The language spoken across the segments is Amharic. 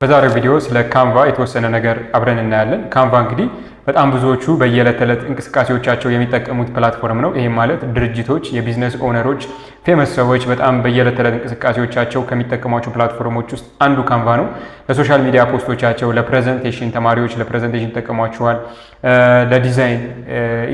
በዛሬው ቪዲዮ ስለ ካንቫ የተወሰነ ነገር አብረን እናያለን። ካንቫ እንግዲህ በጣም ብዙዎቹ በየዕለት ተዕለት እንቅስቃሴዎቻቸው የሚጠቀሙት ፕላትፎርም ነው። ይህም ማለት ድርጅቶች፣ የቢዝነስ ኦነሮች፣ ፌመስ ሰዎች በጣም በየዕለት ተዕለት እንቅስቃሴዎቻቸው ከሚጠቀሟቸው ፕላትፎርሞች ውስጥ አንዱ ካንቫ ነው። ለሶሻል ሚዲያ ፖስቶቻቸው፣ ለፕሬዘንቴሽን ተማሪዎች ለፕሬዘንቴሽን ይጠቀሟቸዋል። ለዲዛይን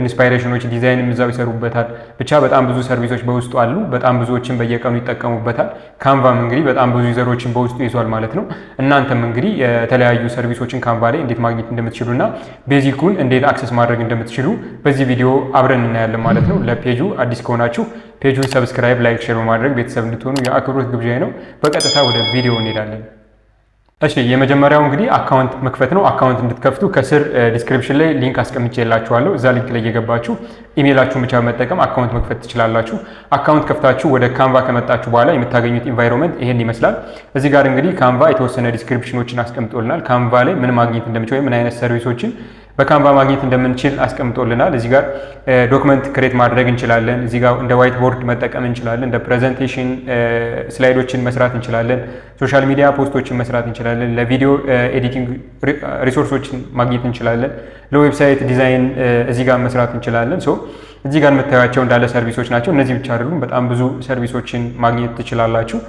ኢንስፓይሬሽኖች ዲዛይን እዛው ይሰሩበታል። ብቻ በጣም ብዙ ሰርቪሶች በውስጡ አሉ። በጣም ብዙዎችን በየቀኑ ይጠቀሙበታል። ካንቫም እንግዲህ በጣም ብዙ ዩዘሮችን በውስጡ ይዟል ማለት ነው። እናንተም እንግዲህ የተለያዩ ሰርቪሶችን ካንቫ ላይ እንዴት ማግኘት እንደምትችሉና ቤዚኩን እንዴት አክሰስ ማድረግ እንደምትችሉ በዚህ ቪዲዮ አብረን እናያለን ማለት ነው። ለፔጁ አዲስ ከሆናችሁ ፔጁን ሰብስክራይብ፣ ላይክ፣ ሼር በማድረግ ቤተሰብ እንድትሆኑ የአክብሮት ግብዣዬ ነው። በቀጥታ ወደ ቪዲዮ እንሄዳለን። እሺ የመጀመሪያው እንግዲህ አካውንት መክፈት ነው። አካውንት እንድትከፍቱ ከስር ዲስክሪፕሽን ላይ ሊንክ አስቀምጬላችኋለሁ። እዛ ሊንክ ላይ እየገባችሁ ኢሜይላችሁን ብቻ በመጠቀም አካውንት መክፈት ትችላላችሁ። አካውንት ከፍታችሁ ወደ ካንቫ ከመጣችሁ በኋላ የምታገኙት ኢንቫይሮንመንት ይሄን ይመስላል። እዚህ ጋር እንግዲህ ካንቫ የተወሰነ ዲስክሪፕሽኖችን አስቀምጦልናል። ካንቫ ላይ ምን ማግኘት እንደምንችል ምን አይነት ሰርቪሶችን በካንቫ ማግኘት እንደምንችል አስቀምጦልናል። እዚህ ጋር ዶክመንት ክሬት ማድረግ እንችላለን። እዚህ ጋር እንደ ዋይት ቦርድ መጠቀም እንችላለን። እንደ ፕሬዘንቴሽን ስላይዶችን መስራት እንችላለን። ሶሻል ሚዲያ ፖስቶችን መስራት እንችላለን። ለቪዲዮ ኤዲቲንግ ሪሶርሶችን ማግኘት እንችላለን። ለዌብሳይት ዲዛይን እዚህ ጋር መስራት እንችላለን። እዚህ ጋር የምታዩቸው እንዳለ ሰርቪሶች ናቸው። እነዚህ ብቻ አይደሉም፣ በጣም ብዙ ሰርቪሶችን ማግኘት ትችላላችሁ።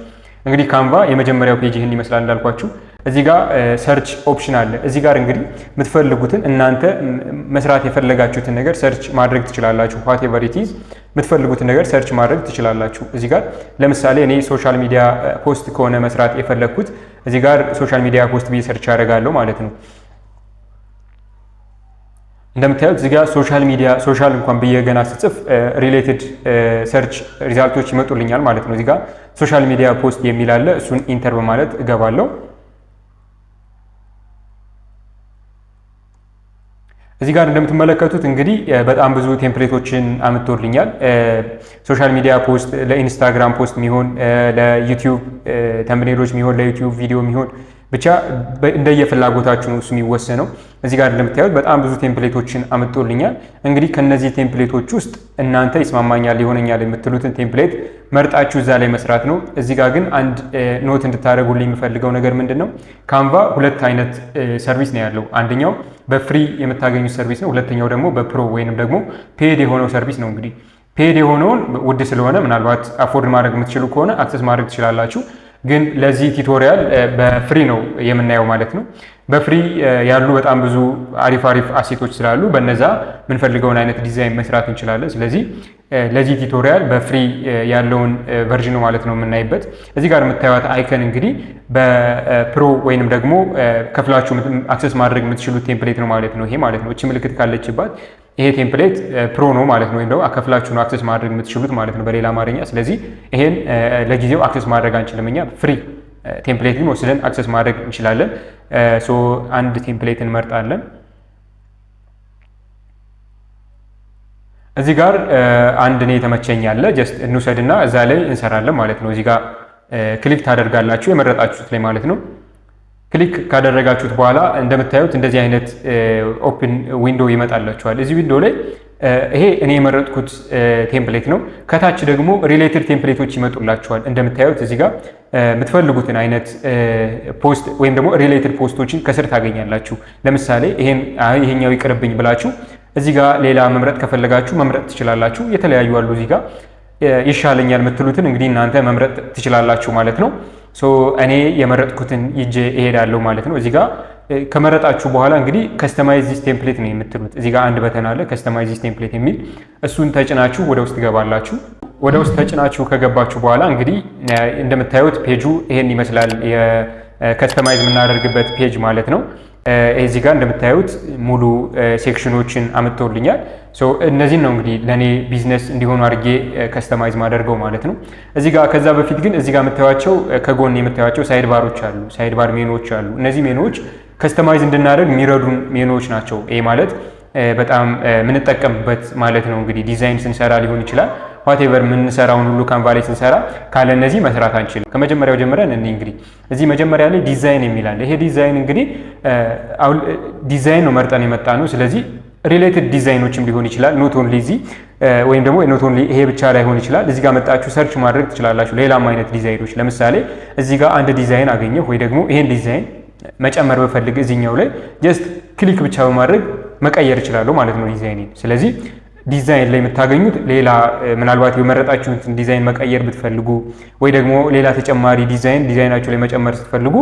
እንግዲህ ካንቫ የመጀመሪያው ፔጅ ይህን ይመስላል እንዳልኳችሁ። እዚህ ጋር ሰርች ኦፕሽን አለ። እዚህ ጋር እንግዲህ የምትፈልጉትን እናንተ መስራት የፈለጋችሁትን ነገር ሰርች ማድረግ ትችላላችሁ። ዋትኤቨር ኢት ኢዝ የምትፈልጉትን ነገር ሰርች ማድረግ ትችላላችሁ። እዚህ ጋር ለምሳሌ እኔ ሶሻል ሚዲያ ፖስት ከሆነ መስራት የፈለግኩት እዚህ ጋር ሶሻል ሚዲያ ፖስት ብዬ ሰርች አደርጋለሁ ማለት ነው። እንደምታዩት እዚህ ጋር ሶሻል እንኳን ብዬ ገና ስጽፍ ሪሌትድ ሰርች ሪዛልቶች ይመጡልኛል ማለት ነው። እዚህ ጋር ሶሻል ሚዲያ ፖስት የሚል አለ። እሱን ኢንተር በማለት እገባለሁ። እዚህ ጋር እንደምትመለከቱት እንግዲህ በጣም ብዙ ቴምፕሌቶችን አምጥቶልኛል። ሶሻል ሚዲያ ፖስት፣ ለኢንስታግራም ፖስት የሚሆን፣ ለዩቲዩብ ተምብኔሎች የሚሆን፣ ለዩቲዩብ ቪዲዮ የሚሆን ብቻ እንደየፍላጎታችሁ ነው እሱ የሚወሰነው። እዚህ ጋር እንደምታዩት በጣም ብዙ ቴምፕሌቶችን አምጥቶልኛል። እንግዲህ ከነዚህ ቴምፕሌቶች ውስጥ እናንተ ይስማማኛል ይሆነኛል የምትሉትን ቴምፕሌት መርጣችሁ እዛ ላይ መስራት ነው። እዚህ ጋር ግን አንድ ኖት እንድታደርጉልኝ የሚፈልገው ነገር ምንድን ነው? ካንቫ ሁለት አይነት ሰርቪስ ነው ያለው። አንደኛው በፍሪ የምታገኙት ሰርቪስ ነው። ሁለተኛው ደግሞ በፕሮ ወይንም ደግሞ ፔድ የሆነው ሰርቪስ ነው። እንግዲህ ፔድ የሆነውን ውድ ስለሆነ ምናልባት አፎርድ ማድረግ የምትችሉ ከሆነ አክሰስ ማድረግ ትችላላችሁ። ግን ለዚህ ቱቶሪያል በፍሪ ነው የምናየው ማለት ነው። በፍሪ ያሉ በጣም ብዙ አሪፍ አሴቶች ስላሉ በነዛ የምንፈልገውን አይነት ዲዛይን መስራት እንችላለን። ስለዚህ ለዚህ ቱቶሪያል በፍሪ ያለውን ቨርዥን ነው ማለት ነው የምናይበት። እዚህ ጋር የምታዩት አይከን እንግዲህ በፕሮ ወይንም ደግሞ ከፍላችሁ አክሰስ ማድረግ የምትችሉት ቴምፕሌት ነው ማለት ነው። ይሄ ማለት ነው እቺ ምልክት ካለችባት ይሄ ቴምፕሌት ፕሮ ነው ማለት ነው። ወይም ደግሞ ከፍላችሁ ነው አክሰስ ማድረግ የምትችሉት ማለት ነው በሌላ አማርኛ። ስለዚህ ይሄን ለጊዜው አክሰስ ማድረግ አንችልም እኛ። ፍሪ ቴምፕሌት ግን ወስደን አክሰስ ማድረግ እንችላለን። አንድ ቴምፕሌት እንመርጣለን። እዚህ ጋር አንድ እኔ የተመቸኝ አለ። ጀስት እንውሰድና እዛ ላይ እንሰራለን ማለት ነው። እዚህ ጋር ክሊክ ታደርጋላችሁ የመረጣችሁት ላይ ማለት ነው። ክሊክ ካደረጋችሁት በኋላ እንደምታዩት እንደዚህ አይነት ኦፕን ዊንዶ ይመጣላችኋል። እዚህ ዊንዶ ላይ ይሄ እኔ የመረጥኩት ቴምፕሌት ነው። ከታች ደግሞ ሪሌትድ ቴምፕሌቶች ይመጡላችኋል። እንደምታዩት እዚህ ጋር የምትፈልጉትን አይነት ፖስት ወይም ደግሞ ሪሌትድ ፖስቶችን ከስር ታገኛላችሁ። ለምሳሌ ይሄኛው ይቅርብኝ ብላችሁ እዚህ ጋር ሌላ መምረጥ ከፈለጋችሁ መምረጥ ትችላላችሁ። የተለያዩ አሉ። እዚህ ጋር ይሻለኛል የምትሉትን እንግዲህ እናንተ መምረጥ ትችላላችሁ ማለት ነው። እኔ የመረጥኩትን ይዤ እሄዳለሁ ማለት ነው። እዚህ ጋር ከመረጣችሁ በኋላ እንግዲህ ከስተማይዝ ዚስ ቴምፕሌት ነው የምትሉት። እዚህ ጋር አንድ በተን አለ ከስተማይዝ ዚስ ቴምፕሌት የሚል እሱን ተጭናችሁ ወደ ውስጥ ገባላችሁ። ወደ ውስጥ ተጭናችሁ ከገባችሁ በኋላ እንግዲህ እንደምታዩት ፔጁ ይሄን ይመስላል። የከስተማይዝ የምናደርግበት ፔጅ ማለት ነው። እዚህ ጋር እንደምታዩት ሙሉ ሴክሽኖችን አምጥቶልኛል። እነዚህን ነው እንግዲህ ለእኔ ቢዝነስ እንዲሆኑ አድርጌ ከስተማይዝ ማደርገው ማለት ነው። እዚህ ጋር ከዛ በፊት ግን እዚህ ጋር የምታዩቸው ከጎን የምታዩቸው ሳይድ ባሮች አሉ፣ ሳይድ ባር ሜኖዎች አሉ። እነዚህ ሜኖዎች ከስተማይዝ እንድናደርግ የሚረዱን ሜኖዎች ናቸው። ይሄ ማለት በጣም የምንጠቀምበት ማለት ነው። እንግዲህ ዲዛይን ስንሰራ ሊሆን ይችላል ዋቴቨር የምንሰራውን ሁሉ ካንቫ ላይ ስንሰራ ካለ እነዚህ መስራት አንችልም። ከመጀመሪያው ጀምረን እንግዲህ እዚህ መጀመሪያ ላይ ዲዛይን የሚላል ይሄ ዲዛይን እንግዲህ ዲዛይን ነው መርጠን የመጣ ነው። ስለዚህ ሪሌትድ ዲዛይኖችም ሊሆን ይችላል። ኖት ኦንሊ እዚህ ወይም ደግሞ ኖት ኦንሊ ይሄ ብቻ ላይሆን ይችላል። እዚህ ጋር መጣችሁ ሰርች ማድረግ ትችላላችሁ። ሌላም አይነት ዲዛይኖች ለምሳሌ እዚህ ጋር አንድ ዲዛይን አገኘሁ ወይ ደግሞ ይሄን ዲዛይን መጨመር በፈልግ እዚህኛው ላይ ጀስት ክሊክ ብቻ በማድረግ መቀየር እችላለሁ ማለት ነው ዲዛይኔን። ስለዚህ ዲዛይን ላይ የምታገኙት ሌላ ምናልባት የመረጣችሁትን ዲዛይን መቀየር ብትፈልጉ ወይ ደግሞ ሌላ ተጨማሪ ዲዛይናችሁ ላይ መጨመር ስትፈልጉ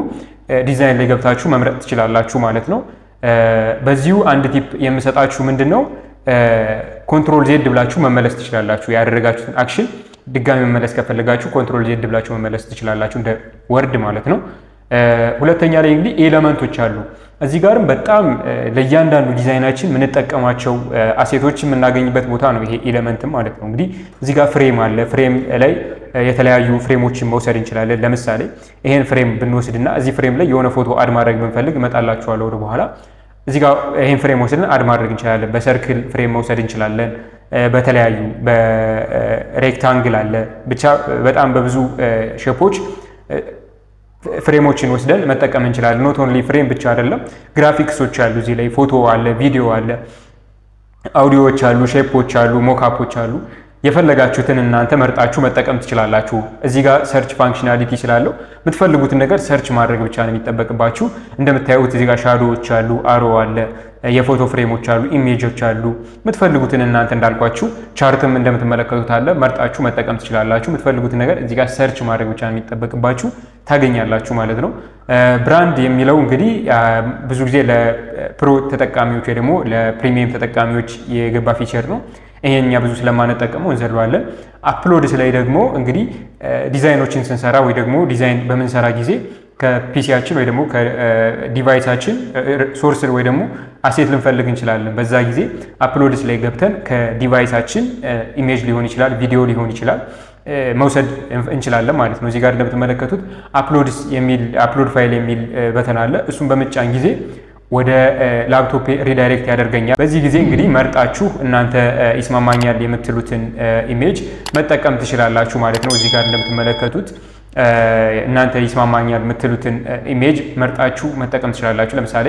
ዲዛይን ላይ ገብታችሁ መምረጥ ትችላላችሁ ማለት ነው። በዚሁ አንድ ቲፕ የምሰጣችሁ ምንድነው ኮንትሮል ዜድ ብላችሁ መመለስ ትችላላችሁ። ያደረጋችሁትን አክሽን ድጋሚ መመለስ ከፈለጋችሁ ኮንትሮል ዜድ ብላችሁ መመለስ ትችላላችሁ እንደ ወርድ ማለት ነው። ሁለተኛ ላይ እንግዲህ ኤሌመንቶች አሉ። እዚህ ጋርም በጣም ለእያንዳንዱ ዲዛይናችን የምንጠቀማቸው አሴቶች የምናገኝበት ቦታ ነው ይሄ ኤሌመንትም ማለት ነው። እንግዲህ እዚህ ጋር ፍሬም አለ። ፍሬም ላይ የተለያዩ ፍሬሞችን መውሰድ እንችላለን። ለምሳሌ ይሄን ፍሬም ብንወስድና እዚህ ፍሬም ላይ የሆነ ፎቶ አድ ማድረግ ብንፈልግ እመጣላችኋለሁ ወደ በኋላ። እዚህ ጋር ይሄን ፍሬም ወስድና አድ ማድረግ እንችላለን። በሰርክል ፍሬም መውሰድ እንችላለን። በተለያዩ በሬክታንግል አለ። ብቻ በጣም በብዙ ሼፖች ፍሬሞችን ወስደን መጠቀም እንችላለን። ኖት ኦንሊ ፍሬም ብቻ አይደለም፣ ግራፊክሶች አሉ እዚህ ላይ ፎቶ አለ፣ ቪዲዮ አለ፣ አውዲዮዎች አሉ፣ ሼፖች አሉ፣ ሞካፖች አሉ። የፈለጋችሁትን እናንተ መርጣችሁ መጠቀም ትችላላችሁ። እዚህ ጋር ሰርች ፋንክሽናሊቲ ስላለው የምትፈልጉትን ነገር ሰርች ማድረግ ብቻ ነው የሚጠበቅባችሁ። እንደምታዩት እዚህ ጋር ሻዶዎች አሉ፣ አሮ አለ፣ የፎቶ ፍሬሞች አሉ፣ ኢሜጆች አሉ። የምትፈልጉትን እናንተ እንዳልኳችሁ ቻርትም እንደምትመለከቱት አለ፣ መርጣችሁ መጠቀም ትችላላችሁ። የምትፈልጉትን ነገር እዚህ ጋር ሰርች ማድረግ ብቻ ነው የሚጠበቅባችሁ፣ ታገኛላችሁ ማለት ነው። ብራንድ የሚለው እንግዲህ ብዙ ጊዜ ለፕሮ ተጠቃሚዎች ወይ ደግሞ ለፕሪሚየም ተጠቃሚዎች የገባ ፊቸር ነው። ይሄን እኛ ብዙ ስለማንጠቀመው እንዘለዋለን። አፕሎድስ ላይ ደግሞ እንግዲህ ዲዛይኖችን ስንሰራ ወይ ደግሞ ዲዛይን በምንሰራ ጊዜ ከፒሲያችን ወይ ደግሞ ከዲቫይሳችን ሶርስ ወይ ደግሞ አሴት ልንፈልግ እንችላለን። በዛ ጊዜ አፕሎድስ ላይ ገብተን ከዲቫይሳችን ኢሜጅ ሊሆን ይችላል፣ ቪዲዮ ሊሆን ይችላል መውሰድ እንችላለን ማለት ነው። እዚህ ጋር እንደምትመለከቱት አፕሎድስ የሚል አፕሎድ ፋይል የሚል በተን አለ። እሱን በምጫን ጊዜ ወደ ላፕቶፕ ሪዳይሬክት ያደርገኛል። በዚህ ጊዜ እንግዲህ መርጣችሁ እናንተ ይስማማኛል የምትሉትን ኢሜጅ መጠቀም ትችላላችሁ ማለት ነው። እዚህ ጋር እንደምትመለከቱት እናንተ ይስማማኛል የምትሉትን ኢሜጅ መርጣችሁ መጠቀም ትችላላችሁ። ለምሳሌ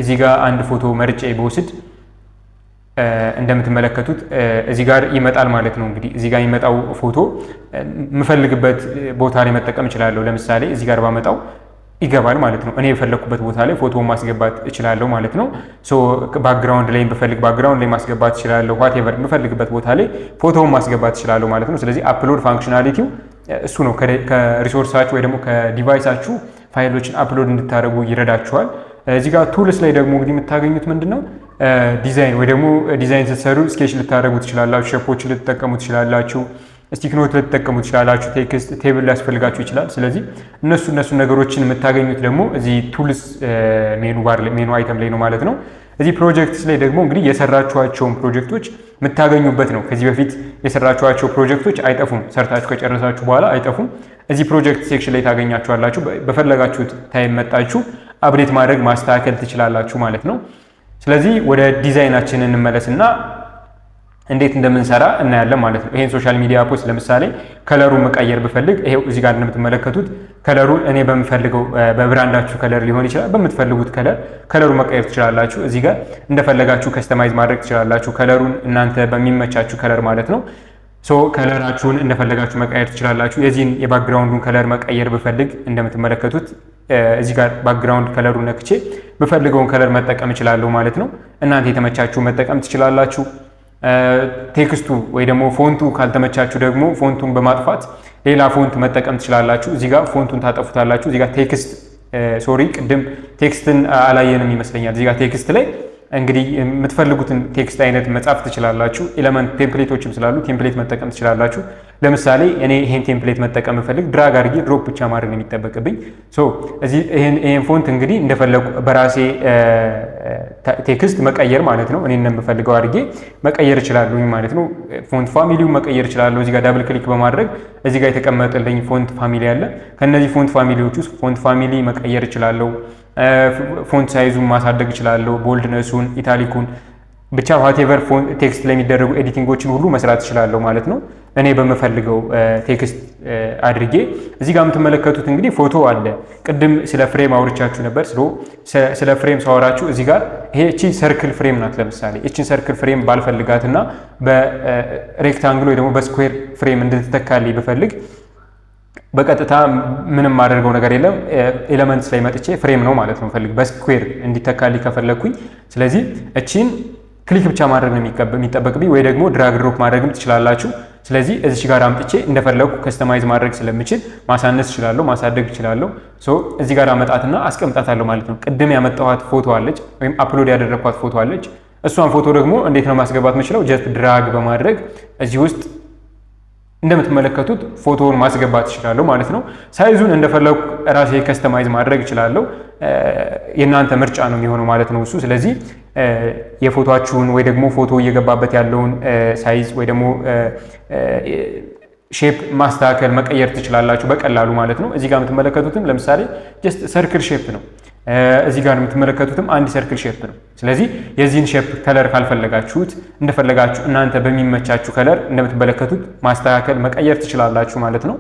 እዚህ ጋር አንድ ፎቶ መርጬ በወስድ እንደምትመለከቱት እዚህ ጋር ይመጣል ማለት ነው። እንግዲህ እዚህ ጋር የሚመጣው ፎቶ የምፈልግበት ቦታ ላይ መጠቀም እችላለሁ። ለምሳሌ እዚህ ጋር ባመጣው ይገባል ማለት ነው። እኔ የፈለኩበት ቦታ ላይ ፎቶውን ማስገባት እችላለሁ ማለት ነው። ሶ ባክግራውንድ ላይ በፈልግ ባክግራውንድ ላይ ማስገባት እችላለሁ። ዋትኤቨር የምፈልግበት ቦታ ላይ ፎቶውን ማስገባት እችላለሁ ማለት ነው። ስለዚህ አፕሎድ ፋንክሽናሊቲው እሱ ነው። ከሪሶርሳችሁ ወይ ደግሞ ከዲቫይሳችሁ ፋይሎችን አፕሎድ እንድታደርጉ ይረዳችኋል። እዚህ ጋር ቱልስ ላይ ደግሞ እንግዲህ የምታገኙት ምንድነው ዲዛይን ወይ ደግሞ ዲዛይን ስትሰሩ ስኬች ልታደርጉ ትችላላችሁ፣ ሼፖችን ልትጠቀሙ ትችላላችሁ፣ ስቲክ ኖት ልትጠቀሙ ትችላላችሁ፣ ቴክስት ቴብል ሊያስፈልጋችሁ ይችላል። ስለዚህ እነሱ ነገሮችን የምታገኙት ደግሞ እዚህ ቱልስ ሜኑ ባር ሜኑ አይተም ላይ ነው ማለት ነው። እዚህ ፕሮጀክትስ ላይ ደግሞ እንግዲህ የሰራችኋቸውን ፕሮጀክቶች የምታገኙበት ነው። ከዚህ በፊት የሰራችኋቸው ፕሮጀክቶች አይጠፉም፣ ሰርታችሁ ከጨረሳችሁ በኋላ አይጠፉም። እዚህ ፕሮጀክት ሴክሽን ላይ ታገኛችኋላችሁ። በፈለጋችሁት ታይም መጣችሁ አፕዴት ማድረግ ማስተካከል ትችላላችሁ ማለት ነው። ስለዚህ ወደ ዲዛይናችን እንመለስና እንዴት እንደምንሰራ እናያለን ማለት ነው። ይሄን ሶሻል ሚዲያ ፖስት ለምሳሌ ከለሩን መቀየር ብፈልግ ይሄው እዚህ ጋር እንደምትመለከቱት ከለሩን እኔ በምፈልገው በብራንዳችሁ ከለር ሊሆን ይችላል፣ በምትፈልጉት ከለሩን መቀየር ትችላላችሁ። እዚህ ጋር እንደፈለጋችሁ ከስተማይዝ ማድረግ ትችላላችሁ። ከለሩን እናንተ በሚመቻችሁ ከለር ማለት ነው። ሶ ከለራችሁን እንደፈለጋችሁ መቀየር ትችላላችሁ። የዚህን የባክግራውንዱን ከለር መቀየር ብፈልግ እንደምትመለከቱት እዚህ ጋር ባክግራውንድ ከለሩን ነክቼ በፈልገውን ከለር መጠቀም እችላለሁ ማለት ነው። እናንተ የተመቻችሁ መጠቀም ትችላላችሁ። ቴክስቱ ወይ ደግሞ ፎንቱ ካልተመቻችሁ ደግሞ ፎንቱን በማጥፋት ሌላ ፎንት መጠቀም ትችላላችሁ። እዚህ ጋር ፎንቱን ታጠፉታላችሁ። እዚህ ጋር ቴክስት ቅድም ቴክስትን አላየንም ይመስለኛል። እዚህ ጋር ቴክስት ላይ እንግዲህ የምትፈልጉትን ቴክስት አይነት መጻፍ ትችላላችሁ። ኤሌመንት ቴምፕሌቶችም ስላሉ ቴምፕሌት መጠቀም ትችላላችሁ። ለምሳሌ እኔ ይሄን ቴምፕሌት መጠቀም ፈልግ ድራግ አድርጌ ድሮፕ ብቻ ማድረግ ነው የሚጠበቅብኝ። ሶ እዚህ ይሄን ፎንት እንግዲህ እንደፈለጉ በራሴ ቴክስት መቀየር ማለት ነው። እኔ እንደምፈልገው አድርጌ መቀየር እችላለሁ ማለት ነው። ፎንት ፋሚሊውን መቀየር እችላለሁ። እዚህ ጋር ዳብል ክሊክ በማድረግ እዚህ ጋር የተቀመጠልኝ ፎንት ፋሚሊ አለ። ከነዚህ ፎንት ፋሚሊዎች ውስጥ ፎንት ፋሚሊ መቀየር እችላለሁ። ፎንት ሳይዙን ማሳደግ እችላለሁ። ቦልድነሱን፣ ኢታሊኩን ብቻ ዋትኤቨር ቴክስት ላይ የሚደረጉ ኤዲቲንጎችን ሁሉ መስራት እችላለሁ ማለት ነው። እኔ በምፈልገው ቴክስት አድርጌ እዚህ ጋር የምትመለከቱት እንግዲህ ፎቶ አለ። ቅድም ስለ ፍሬም አውርቻችሁ ነበር። ስለ ፍሬም ሳወራችሁ እዚህ ጋር እቺ ሰርክል ፍሬም ናት። ለምሳሌ እቺን ሰርክል ፍሬም ባልፈልጋትና በሬክታንግል ወይ ደግሞ በስኩዌር ፍሬም እንድትተካልኝ ብፈልግ በቀጥታ ምንም ማደርገው ነገር የለም። ኤሌመንትስ ላይ መጥቼ ፍሬም ነው ማለት ነው ፈልግ በስኩዌር እንዲተካልኝ ከፈለግኩኝ፣ ስለዚህ እቺን ክሊክ ብቻ ማድረግ ነው የሚጠበቅብኝ፣ ወይ ደግሞ ድራግ ድሮፕ ማድረግም ትችላላችሁ። ስለዚህ እዚህ ጋር አምጥቼ እንደፈለግኩ ከስተማይዝ ማድረግ ስለምችል ማሳነስ እችላለሁ፣ ማሳደግ እችላለሁ። እዚህ ጋር አመጣትና አስቀምጣታለሁ ማለት ነው። ቅድም ያመጣኋት ፎቶ አለች ወይም አፕሎድ ያደረግኳት ፎቶ አለች። እሷን ፎቶ ደግሞ እንዴት ነው ማስገባት የምችለው? ጀስት ድራግ በማድረግ እዚህ ውስጥ እንደምትመለከቱት ፎቶውን ማስገባት እችላለሁ ማለት ነው። ሳይዙን እንደፈለኩ ራሴ ከስተማይዝ ማድረግ እችላለሁ። የእናንተ ምርጫ ነው የሚሆነው ማለት ነው እሱ። ስለዚህ የፎቶአችሁን ወይ ደግሞ ፎቶ እየገባበት ያለውን ሳይዝ ወይ ደግሞ ሼፕ ማስተካከል መቀየር ትችላላችሁ በቀላሉ ማለት ነው። እዚህ ጋር የምትመለከቱትም ለምሳሌ ጀስት ሰርክል ሼፕ ነው። እዚህ ጋር የምትመለከቱትም አንድ ሰርክል ሼፕ ነው። ስለዚህ የዚህን ሼፕ ከለር ካልፈለጋችሁት እንደፈለጋችሁ እናንተ በሚመቻችሁ ከለር እንደምትመለከቱት ማስተካከል መቀየር ትችላላችሁ ማለት ነው።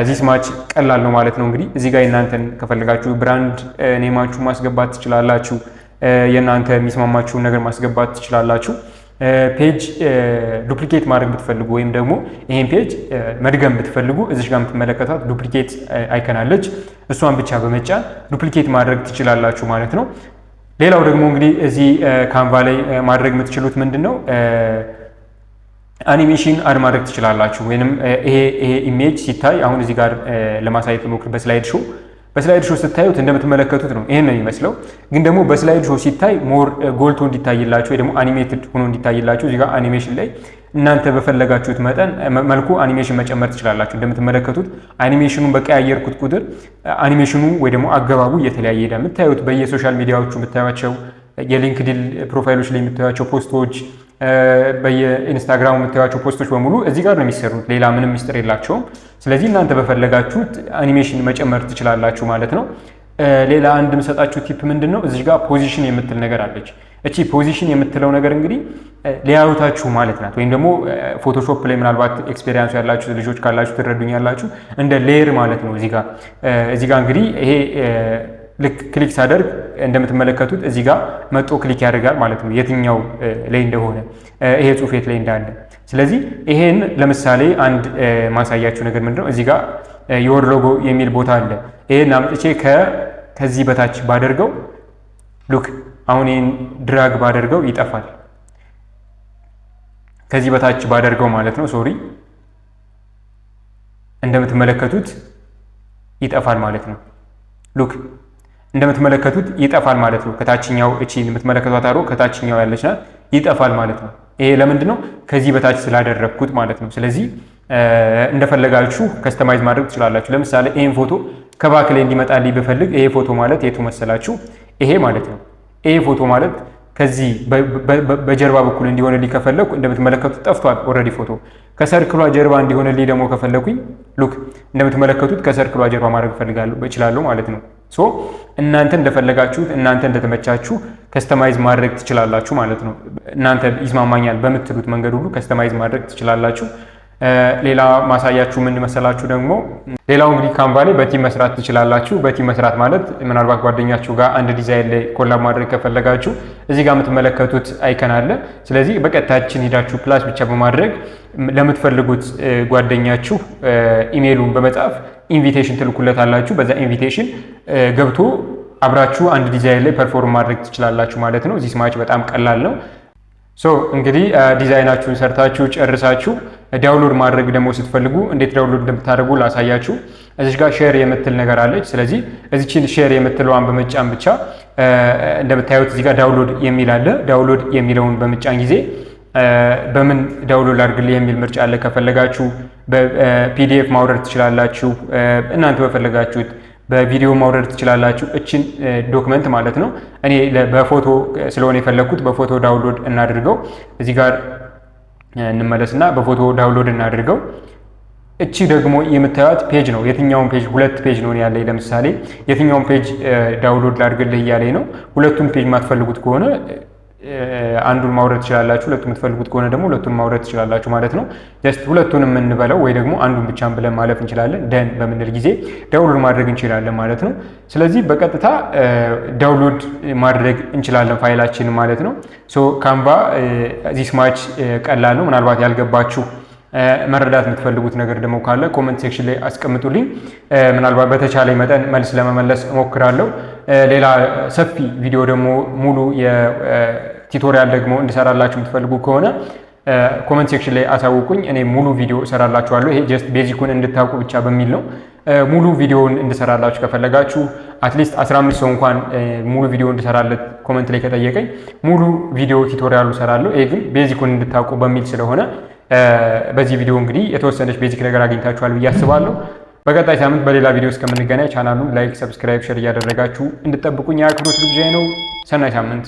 ዚስ ማች ቀላል ነው ማለት ነው። እንግዲህ እዚህ ጋር የእናንተን ከፈለጋችሁ ብራንድ ኔማችሁ ማስገባት ትችላላችሁ። የእናንተ የሚስማማችሁን ነገር ማስገባት ትችላላችሁ። ፔጅ ዱፕሊኬት ማድረግ ብትፈልጉ ወይም ደግሞ ይሄን ፔጅ መድገም ብትፈልጉ እዚህ ጋር የምትመለከቷት ዱፕሊኬት አይከን አለች። እሷን ብቻ በመጫን ዱፕሊኬት ማድረግ ትችላላችሁ ማለት ነው። ሌላው ደግሞ እንግዲህ እዚህ ካንቫ ላይ ማድረግ የምትችሉት ምንድነው? አኒሜሽን አድ ማድረግ ትችላላችሁ። ወይንም ይሄ ኢሜጅ ሲታይ አሁን እዚህ ጋር ለማሳየት ሞክር። በስላይድ ሾው ስታዩት እንደምትመለከቱት ነው። ይሄን ነው የሚመስለው። ግን ደግሞ በስላይድ ሾው ሲታይ ሞር ጎልቶ እንዲታይላችሁ ወይ ደግሞ አኒሜትድ ሆኖ እንዲታይላችሁ እዚህ ጋር አኒሜሽን ላይ እናንተ በፈለጋችሁት መጠን መልኩ አኒሜሽን መጨመር ትችላላችሁ። እንደምትመለከቱት አኒሜሽኑን በቀያየርኩት ቁጥር አኒሜሽኑ ወይ ደግሞ አገባቡ እየተለያየ ሄዳል። የምታዩት በየሶሻል ሚዲያዎቹ የምታዩቸው የሊንክድኢን ፕሮፋይሎች ላይ የምታዩቸው ፖስቶች፣ በየኢንስታግራም የምታዩቸው ፖስቶች በሙሉ እዚህ ጋር ነው የሚሰሩት። ሌላ ምንም ሚስጥር የላቸውም። ስለዚህ እናንተ በፈለጋችሁት አኒሜሽን መጨመር ትችላላችሁ ማለት ነው። ሌላ አንድ የምሰጣችሁ ቲፕ ምንድን ነው? እዚህ ጋር ፖዚሽን የምትል ነገር አለች። እቺ ፖዚሽን የምትለው ነገር እንግዲህ ሌያውታችሁ ማለት ናት። ወይም ደግሞ ፎቶሾፕ ላይ ምናልባት ኤክስፔሪንስ ያላችሁ ልጆች ካላችሁ ትረዱኛላችሁ። እንደ ሌየር ማለት ነው። እዚህ ጋር እንግዲህ ይሄ ልክ ክሊክ ሳደርግ እንደምትመለከቱት እዚህ ጋር መጦ ክሊክ ያደርጋል ማለት ነው፣ የትኛው ላይ እንደሆነ ይሄ ጽሁፍ የት ላይ እንዳለ። ስለዚህ ይሄን ለምሳሌ አንድ ማሳያችሁ ነገር ምንድነው? እዚህ ጋር የወር ሎጎ የሚል ቦታ አለ። ይሄን አምጥቼ ከዚህ በታች ባደርገው ሉክ አሁን ይሄን ድራግ ባደርገው ይጠፋል። ከዚህ በታች ባደርገው ማለት ነው ሶሪ፣ እንደምትመለከቱት ይጠፋል ማለት ነው። ሉክ እንደምትመለከቱት ይጠፋል ማለት ነው። ከታችኛው እቺ የምትመለከቷት አሮ ከታችኛው ያለች ናት፣ ይጠፋል ማለት ነው። ይሄ ለምንድን ነው? ከዚህ በታች ስላደረግኩት ማለት ነው። ስለዚህ እንደፈለጋችሁ ከስተማይዝ ማድረግ ትችላላችሁ። ለምሳሌ ይሄን ፎቶ ከባክ ላይ እንዲመጣልኝ ብፈልግ ይሄ ፎቶ ማለት የቱ መሰላችሁ? ይሄ ማለት ነው። ይሄ ፎቶ ማለት ከዚህ በጀርባ በኩል እንዲሆንልኝ ከፈለኩ እንደምትመለከቱት ጠፍቷል ኦልሬዲ ፎቶ። ከሰርክሏ ጀርባ እንዲሆንልኝ ደግሞ ከፈለኩኝ ሉክ እንደምትመለከቱት ከሰርክሏ ጀርባ ማድረግ እችላለሁ ማለት ነው። እናንተ እንደፈለጋችሁት እናንተ እንደተመቻችሁ ከስተማይዝ ማድረግ ትችላላችሁ ማለት ነው። እናንተ ይስማማኛል በምትሉት መንገድ ሁሉ ከስተማይዝ ማድረግ ትችላላችሁ። ሌላ ማሳያችሁ ምን መሰላችሁ? ደግሞ ሌላው እንግዲህ ካንቫ ላይ በቲም መስራት ትችላላችሁ። በቲም መስራት ማለት ምናልባት ጓደኛችሁ ጋር አንድ ዲዛይን ላይ ኮላብ ማድረግ ከፈለጋችሁ እዚህ ጋር የምትመለከቱት አይከን አለ። ስለዚህ በቀጥታችን ሄዳችሁ ፕላስ ብቻ በማድረግ ለምትፈልጉት ጓደኛችሁ ኢሜይሉን በመጻፍ ኢንቪቴሽን ትልኩለታላችሁ። በዛ ኢንቪቴሽን ገብቶ አብራችሁ አንድ ዲዛይን ላይ ፐርፎርም ማድረግ ትችላላችሁ ማለት ነው። ዚስ ማች በጣም ቀላል ነው። እንግዲህ ዲዛይናችሁን ሰርታችሁ ጨርሳችሁ ዳውንሎድ ማድረግ ደግሞ ስትፈልጉ እንዴት ዳውንሎድ እንደምታደርጉ ላሳያችሁ። እዚህ ጋር ሼር የምትል ነገር አለች። ስለዚህ እዚችን ሼር የምትለዋን በመጫን ብቻ እንደምታዩት እዚህ ጋር ዳውንሎድ የሚል አለ። ዳውንሎድ የሚለውን በመጫን ጊዜ በምን ዳውንሎድ አድርግልኝ የሚል ምርጫ አለ። ከፈለጋችሁ በፒዲኤፍ ማውረድ ትችላላችሁ። እናንተ በፈለጋችሁት በቪዲዮ ማውረድ ትችላላችሁ። እችን ዶክመንት ማለት ነው። እኔ በፎቶ ስለሆነ የፈለኩት በፎቶ ዳውንሎድ እናድርገው። እዚህ ጋር እንመለስና በፎቶ ዳውንሎድ እናድርገው። እቺ ደግሞ የምታዩት ፔጅ ነው። የትኛውን ፔጅ? ሁለት ፔጅ ነው ያለኝ። ለምሳሌ የትኛውን ፔጅ ዳውንሎድ ላድርግልህ እያለኝ ነው። ሁለቱም ፔጅ የማትፈልጉት ከሆነ አንዱን ማውረድ ትችላላችሁ። ሁለቱም የምትፈልጉት ከሆነ ደግሞ ሁለቱን ማውረድ ትችላላችሁ ማለት ነው። ጀስት ሁለቱንም እንበለው ወይ ደግሞ አንዱን ብቻን ብለን ማለፍ እንችላለን። ደን በምንል ጊዜ ዳውንሎድ ማድረግ እንችላለን ማለት ነው። ስለዚህ በቀጥታ ዳውንሎድ ማድረግ እንችላለን ፋይላችንን ማለት ነው። ካንቫ ዚስ ማች ቀላል ነው። ምናልባት ያልገባችሁ መረዳት የምትፈልጉት ነገር ደግሞ ካለ ኮመንት ሴክሽን ላይ አስቀምጡልኝ። ምናልባት በተቻለ መጠን መልስ ለመመለስ እሞክራለሁ። ሌላ ሰፊ ቪዲዮ ደግሞ ሙሉ የቱቶሪያል ደግሞ እንድሰራላችሁ የምትፈልጉ ከሆነ ኮመንት ሴክሽን ላይ አሳውቁኝ። እኔ ሙሉ ቪዲዮ እሰራላችኋለሁ። ይሄ ጀስት ቤዚኩን እንድታውቁ ብቻ በሚል ነው። ሙሉ ቪዲዮውን እንድሰራላችሁ ከፈለጋችሁ አትሊስት 15 ሰው እንኳን ሙሉ ቪዲዮ እንድሰራለት ኮመንት ላይ ከጠየቀኝ ሙሉ ቪዲዮ ቱቶሪያሉ እሰራለሁ። ይሄ ግን ቤዚኩን እንድታውቁ በሚል ስለሆነ በዚህ ቪዲዮ እንግዲህ የተወሰነች ቤዚክ ነገር አግኝታችኋል ብዬ አስባለሁ። በቀጣይ ሳምንት በሌላ ቪዲዮ እስከምንገናኝ ቻናሉን ላይክ፣ ሰብስክራይብ፣ ሼር እያደረጋችሁ እንድጠብቁኝ የአክብሮት ግብዣዬ ነው። ሰናይ ሳምንት።